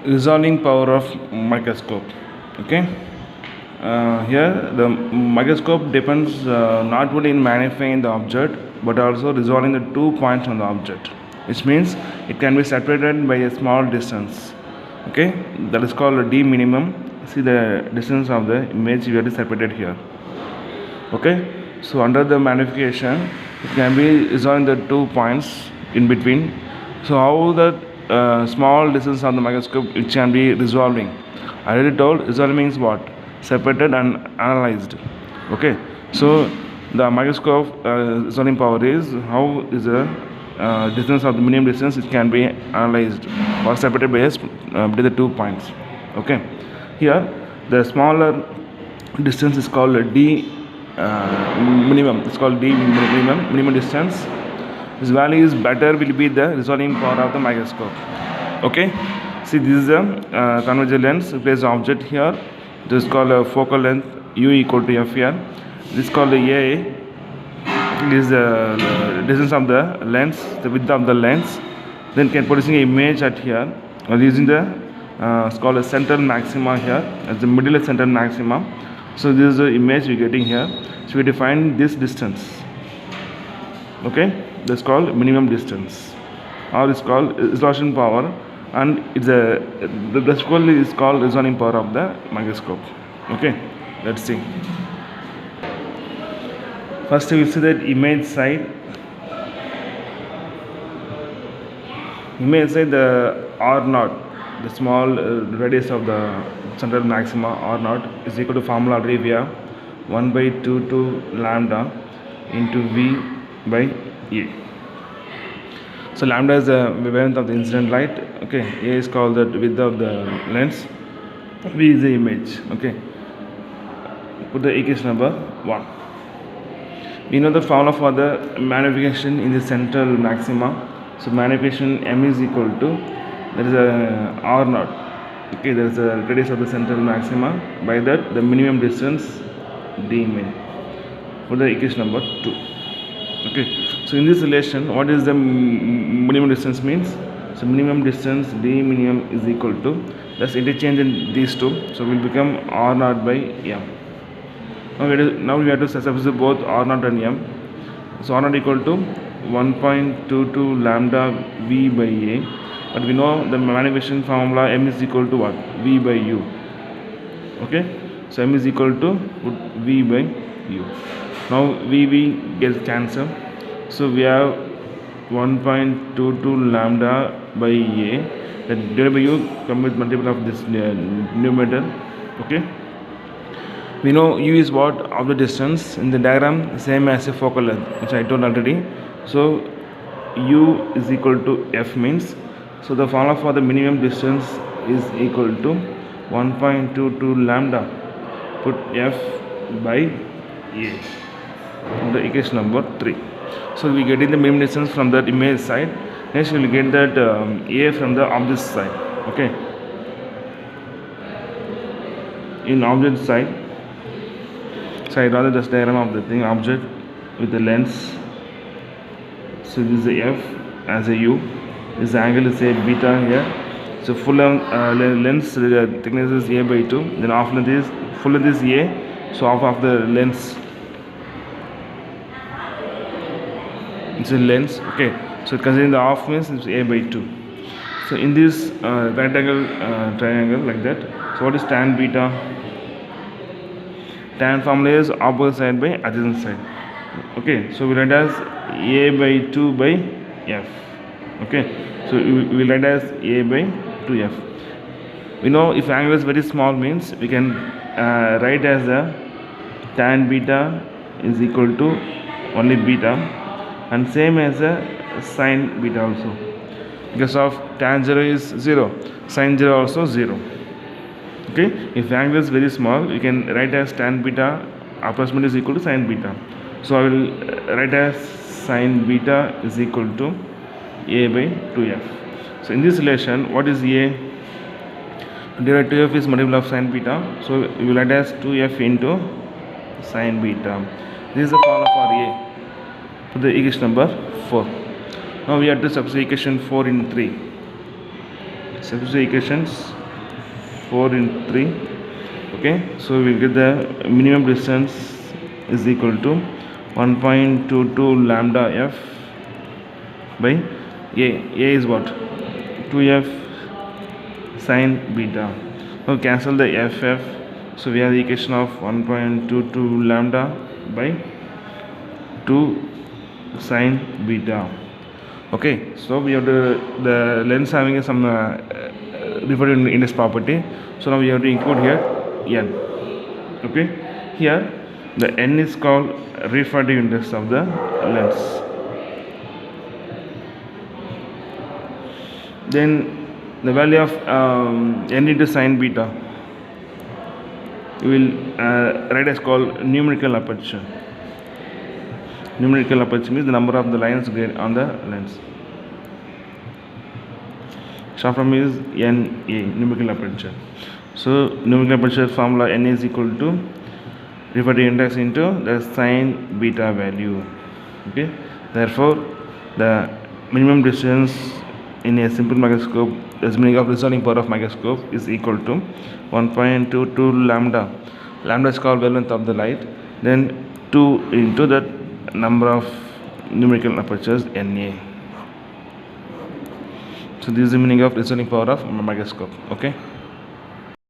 resolving power of microscope. Okay, here the microscope depends not only in magnifying the object but also resolving the 2 points on the object, which means it can be separated by a small distance. Okay, that is called d minimum. See the distance of the image we have to separate it here. Okay, so under the magnification it can be resolving the 2 points in between. So how the small distance on the microscope it can be resolving? I already told resolving means what? Separated and analyzed. Okay, so the microscope resolving power is how is the distance of the minimum distance it can be analyzed or separated by between the 2 points. Okay, here the smaller distance is called d minimum. It's called d minimum distance. This value is better will be the resolving power of the microscope. Okay, see this is a convergent lens. Place the object here. This is called a focal length u equal to f here. This is called a. This is the distance of the lens, the width of the lens. Then can producing an image at here. Or using the it's called a central maxima here as the middle central maxima. So this is the image we're getting here. So we define this distance. Okay, that's called minimum distance, or it's called resolution power, and it's a the basically is called resolving power of the microscope. Okay, let's see. First we will see that image side. Image side, the r naught, the small radius of the central maxima r naught is equal to formula already we have 1 by 2 to lambda into v by a. So lambda is the wavelength of the incident light. Okay, a is called the width of the lens, v is the image. Okay, put the equation number 1. We know the formula for the magnification in the central maxima. So magnification m is equal to, there is a r naught. Okay, there is a radius of the central maxima, by that the minimum distance d min. For the equation number 2. Okay, so in this relation what is the minimum distance means? So minimum distance d minimum is equal to, let's interchange in these two, so will become r naught by m. Now we have to substitute both r naught and m. So r naught equal to 1.22 lambda v by a, but we know the magnification formula m is equal to what? V by u. Okay, so m is equal to v by u. Now v gets cancelled, so we have 1.22 lambda by a, that divided by u come with multiple of this numerator. Okay, we know u is what? Of the distance in the diagram, same as a focal length, which I told already. So u is equal to f means, so the formula for the minimum distance is equal to 1.22 lambda, put f by a, the equation number 3. So we get in the minimum distance from that image side. Next we will get that a from the object side. Okay, in object side, so I draw the diagram of the thing object with the lens. So this is a f as a u. This angle is a beta here. So full lens thickness is a by 2. Then half length is full length is a. So half of the lens. It's a lens. Okay. So considering the half means it's a by 2. So in this right angle triangle like that. So what is tan beta? Tan formula is opposite side by adjacent side. Okay, so we write as a by 2 by f. Okay, so we will write as a by 2f. We know if angle is very small means we can write as a tan beta is equal to only beta, and same as a sin beta also, because of tan 0 is 0, sin 0 also 0. Okay, if angle is very small we can write as tan beta approximately is equal to sin beta. So I will write as sin beta is equal to a by 2f. So in this relation, what is a? Divided 2f is multiple of sin beta. So we will write as 2f into sin beta. This is the formula for a. Put the equation number 4. Now we have to substitute equation 4 in 3. substitute equations 4 in 3. Okay, so we'll get the minimum distance is equal to 1.22 lambda f by a is what, 2f sine beta. Now cancel the ff, so we have the equation of 1.22 lambda by 2 sine beta. Okay, so we have the lens having some different index property, so now we have to include here n. Okay, here the n is called refractive index of the lens. Then the value of n into sine beta you will write as called numerical aperture. Numerical aperture means the number of the lines on the lens. Short form is NA, numerical aperture. So numerical aperture formula n is equal to refractive index into the sine beta value. Okay, therefore the minimum distance in a simple microscope, the meaning of resolving power of microscope, is equal to 1.22 lambda. Lambda is called wavelength of the light, then 2 into the number of numerical apertures Na. So this is the meaning of resolving power of microscope. Okay.